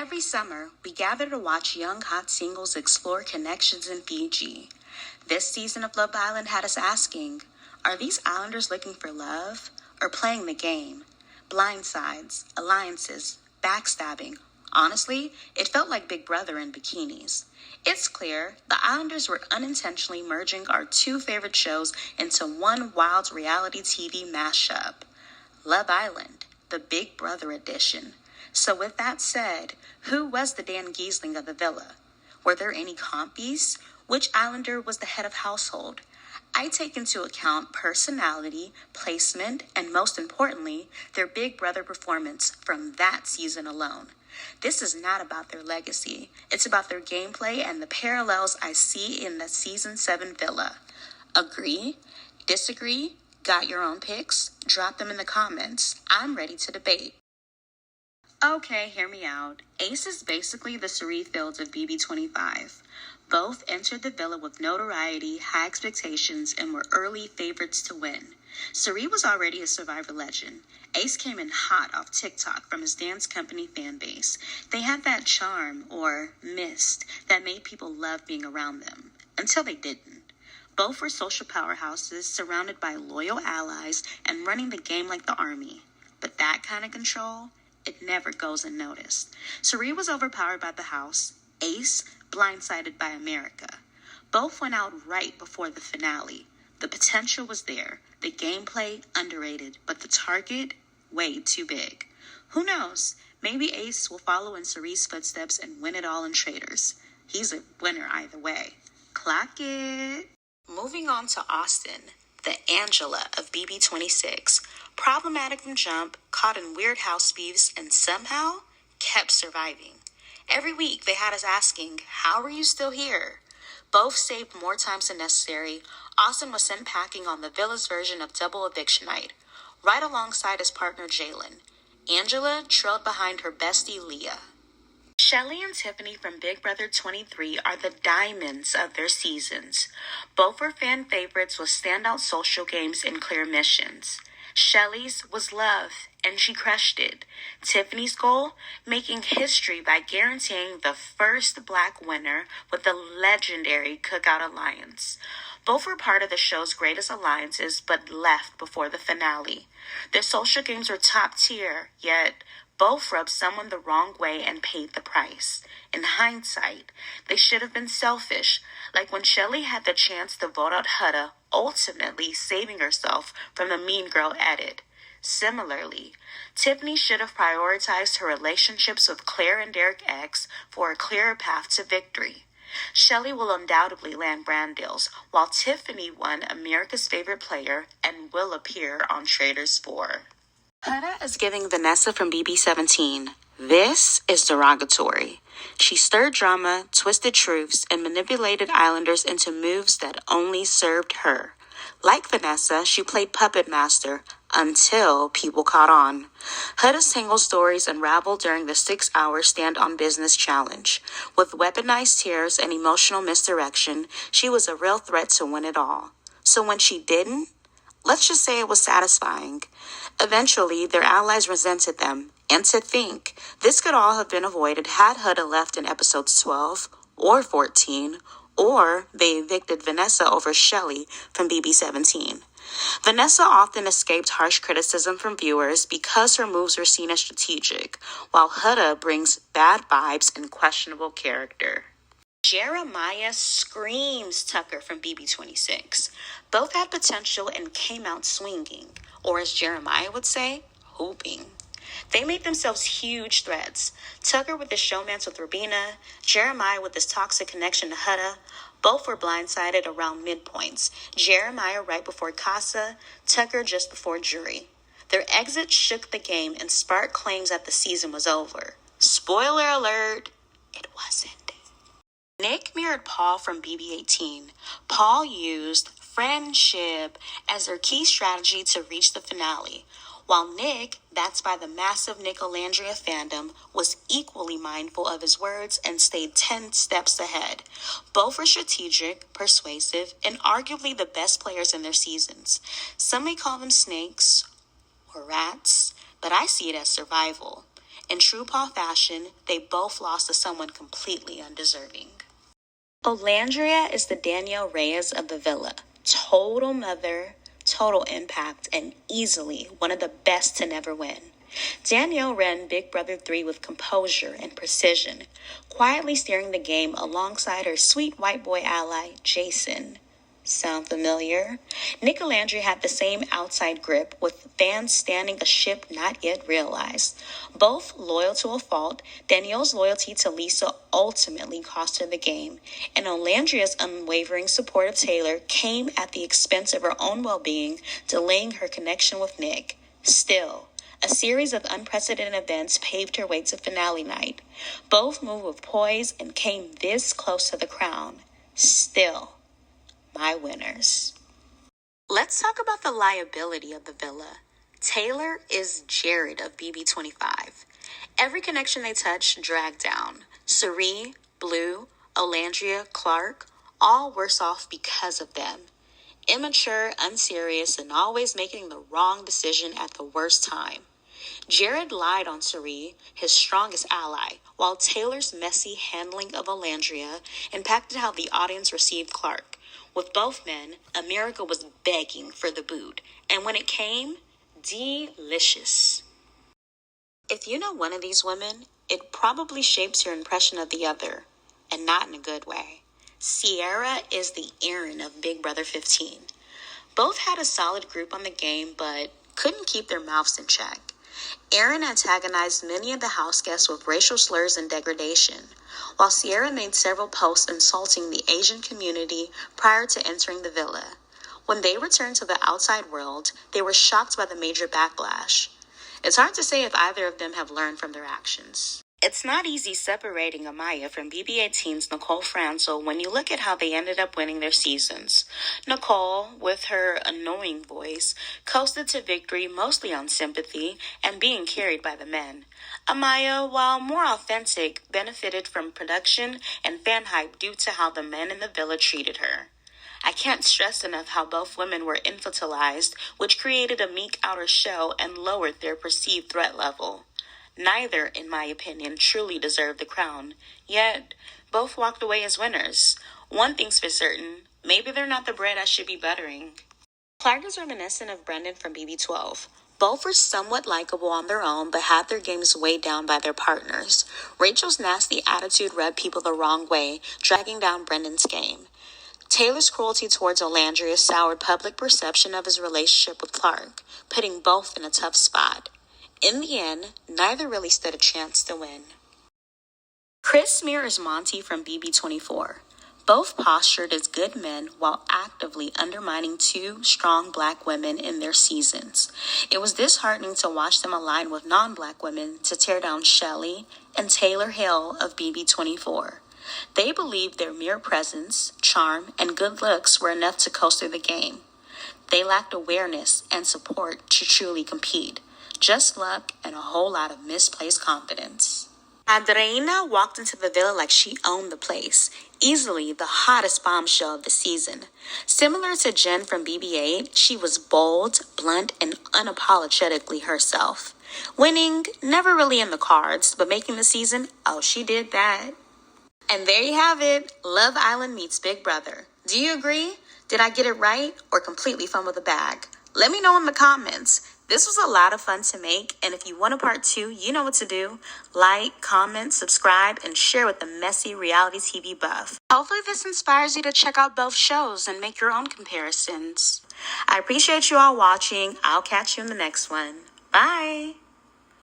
Every summer, we gather to watch young hot singles explore connections in Fiji. This season of Love Island had us asking, are these islanders looking for love or playing the game? Blindsides, alliances, backstabbing. Honestly, it felt like Big Brother in bikinis. It's clear the Islanders were unintentionally merging our two favorite shows into one wild reality TV mashup. Love Island, the Big Brother edition. So with that said, who was the Dan Giesling of the villa? Were there any compies? Which Islander was the head of household? I take into account personality, placement, and most importantly, their Big Brother performance from that season alone. This is not about their legacy. It's about their gameplay and the parallels I see in the Season 7 villa. Agree? Disagree? Got your own picks? Drop them in the comments. I'm ready to debate. Okay, hear me out. Ace is basically the Cirie Fields of BB25. Both entered the villa with notoriety, high expectations, and were early favorites to win. Cirie was already a Survivor legend. Ace came in hot off TikTok from his dance company fan base. They had that charm, or mist, that made people love being around them, until they didn't. Both were social powerhouses, surrounded by loyal allies, and running the game like the army. But that kind of control, it never goes unnoticed. Cirie was overpowered by the house. Ace, blindsided by America. Both went out right before the finale. The potential was there. The gameplay, underrated. But the target, way too big. Who knows? Maybe Ace will follow in Cirie's footsteps and win it all in Traders. He's a winner either way. Clock it. Moving on to Austin, the Angela of BB26. Problematic from jump, caught in weird house beefs, and somehow kept surviving. Every week they had us asking, how are you still here? Both saved more times than necessary. Austin was sent packing on the villa's version of double eviction night, right alongside his partner Jalen. Angela trailed behind her bestie Leah. Shelly and Tiffany from Big Brother 23 are the diamonds of their seasons. Both were fan favorites with standout social games and clear missions. Shelly's was love, and she crushed it. Tiffany's goal? Making history by guaranteeing the first Black winner with the legendary Cookout Alliance. Both were part of the show's greatest alliances, but left before the finale. Their social games were top tier, yet both rubbed someone the wrong way and paid the price. In hindsight, they should have been selfish, like when Shelly had the chance to vote out Hutta, ultimately saving herself from the mean girl edit. Similarly, Tiffany should have prioritized her relationships with Claire and Derek X for a clearer path to victory. Shelly will undoubtedly land brand deals, while Tiffany won America's Favorite Player and will appear on Traders 4. Hutta is giving Vanessa from BB17. This is derogatory. She stirred drama, twisted truths, and manipulated Islanders into moves that only served her. Like Vanessa, she played puppet master until people caught on. Hutta's single stories unraveled during the 6-hour stand-on-business challenge. With weaponized tears and emotional misdirection, she was a real threat to win it all. So when she didn't, let's just say it was satisfying. Eventually, their allies resented them. And to think, this could all have been avoided had Hutta left in episodes 12 or 14, or they evicted Vanessa over Shelly from BB17. Vanessa often escaped harsh criticism from viewers because her moves were seen as strategic, while Hutta brings bad vibes and questionable character. Jeremiah screams Tucker from BB26. Both had potential and came out swinging, or as Jeremiah would say, hooping. They made themselves huge threats. Tucker with his showmance with Rabina, Jeremiah with his toxic connection to Hutta. Both were blindsided around midpoints. Jeremiah right before Casa, Tucker just before jury. Their exit shook the game and sparked claims that the season was over. Spoiler alert, it wasn't. Nick mirrored Paul from BB18. Paul used friendship as their key strategy to reach the finale, while Nick, backed by the massive Nicolandria fandom, was equally mindful of his words and stayed 10 steps ahead. Both were strategic, persuasive, and arguably the best players in their seasons. Some may call them snakes or rats, but I see it as survival. In true Paul fashion, they both lost to someone completely undeserving. Olandria is the Danielle Reyes of the villa. Total mother, total impact, and easily one of the best to never win. Danielle ran Big Brother 3 with composure and precision, quietly steering the game alongside her sweet white boy ally, Jason. Sound familiar? Nick Landry had the same outside grip, with fans standing a ship not yet realized. Both loyal to a fault, Danielle's loyalty to Lisa ultimately cost her the game, and Olandria's unwavering support of Taylor came at the expense of her own well-being, delaying her connection with Nick. Still, a series of unprecedented events paved her way to finale night. Both moved with poise and came this close to the crown. Still, my winners. Let's talk about the liability of the villa. Taylor is Jared of BB25. Every connection they touch dragged down. Cirie, Blue, Olandria, Clark, all worse off because of them. Immature, unserious, and always making the wrong decision at the worst time. Jared lied on Cirie, his strongest ally, while Taylor's messy handling of Olandria impacted how the audience received Clark. With both men, America was begging for the boot, and when it came, delicious. If you know one of these women, it probably shapes your impression of the other, and not in a good way. Cirie is the Aaron of Big Brother 15. Both had a solid group on the game, but couldn't keep their mouths in check. Aaron antagonized many of the house guests with racial slurs and degradation, while Cirie made several posts insulting the Asian community prior to entering the villa. When they returned to the outside world, they were shocked by the major backlash. It's hard to say if either of them have learned from their actions. It's not easy separating Amaya from BB18's Nicole Franzel when you look at how they ended up winning their seasons. Nicole, with her annoying voice, coasted to victory mostly on sympathy and being carried by the men. Amaya, while more authentic, benefited from production and fan hype due to how the men in the villa treated her. I can't stress enough how both women were infantilized, which created a meek outer show and lowered their perceived threat level. Neither, in my opinion, truly deserved the crown, yet both walked away as winners. One thing's for certain, maybe they're not the bread I should be buttering. Clark is reminiscent of Brendan from BB12. Both were somewhat likable on their own, but had their games weighed down by their partners. Rachel's nasty attitude rubbed people the wrong way, dragging down Brendan's game. Taylor's cruelty towards Olandria soured public perception of his relationship with Clark, putting both in a tough spot. In the end, neither really stood a chance to win. Chris mirrors Monty from BB24. Both postured as good men while actively undermining two strong black women in their seasons. It was disheartening to watch them align with non-black women to tear down Shelley and Taylor Hill of BB24. They believed their mere presence, charm, and good looks were enough to coast through the game. They lacked awareness and support to truly compete. Just luck and a whole lot of misplaced confidence. Adriana walked into the villa like she owned the place, easily the hottest bombshell of the season. Similar to Jen from BB8, she was bold, blunt, and unapologetically herself. Winning, never really in the cards, but making the season, oh, she did that. And there you have it, Love Island meets Big Brother. Do you agree? Did I get it right or completely fumble the bag? Let me know in the comments. This was a lot of fun to make, and if you want a part 2, you know what to do. Like, comment, subscribe, and share with the messy reality TV buff. Hopefully this inspires you to check out both shows and make your own comparisons. I appreciate you all watching. I'll catch you in the next one. Bye!